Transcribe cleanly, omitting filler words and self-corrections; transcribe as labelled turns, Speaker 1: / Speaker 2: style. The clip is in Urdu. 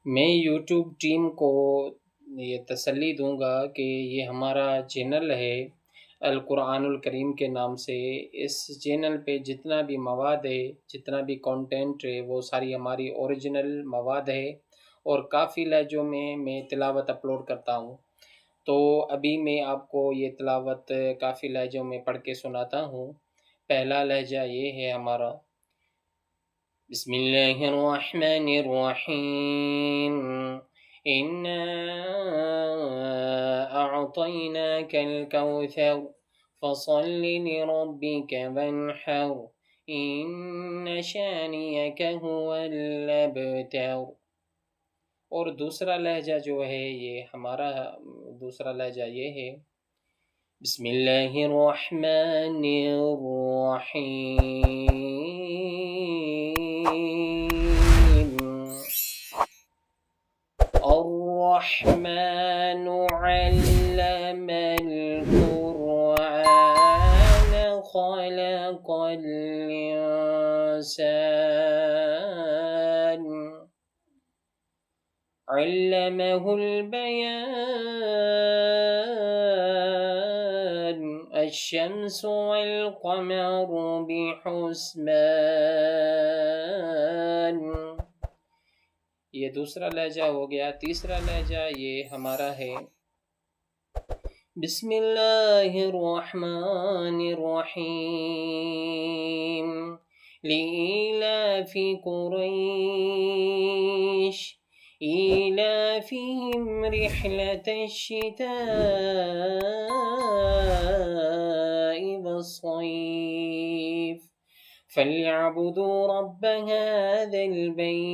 Speaker 1: میں یوٹیوب ٹیم کو یہ تسلی دوں گا کہ یہ ہمارا چینل ہے القرآن الکریم کے نام سے۔ اس چینل پہ جتنا بھی مواد ہے، جتنا بھی کانٹینٹ ہے، وہ ساری ہماری اوریجنل مواد ہے، اور کافی لہجوں میں تلاوت اپلوڈ کرتا ہوں۔ تو ابھی میں آپ کو یہ تلاوت کافی لہجوں میں پڑھ کے سناتا ہوں۔ پہلا لہجہ یہ ہے ہمارا: بسم اللہ الرحمن الرحیم، اِنَّا أَعْطَيْنَاكَ الْكَوْثَرَ فَصَلِّ لِرَبِّكَ وَانْحَرْ إِنَّ شَانِئَكَ هُوَ الْأَبْتَرُ۔ اور دوسرا لہجہ جو ہے یہ ہمارا دوسرا لہجہ یہ ہے: بسم اللہ الرحمن الرحیم، الرحمن علم القرآن خلق الإنسان علمه البيان الشمس والقمر بحسبان۔ یہ دوسرا لہجہ ہو گیا۔ تیسرا لہجہ یہ ہمارا ہے: بسم اللہ الرحمن الرحیم، لإیلاف قریش إِيلَافِهِمْ رِحْلَةَ الشِّتَاءِ وَالصَّيْفِ فَلْيَعْبُدُوا رَبَّ هَذَا الْبَيْتِ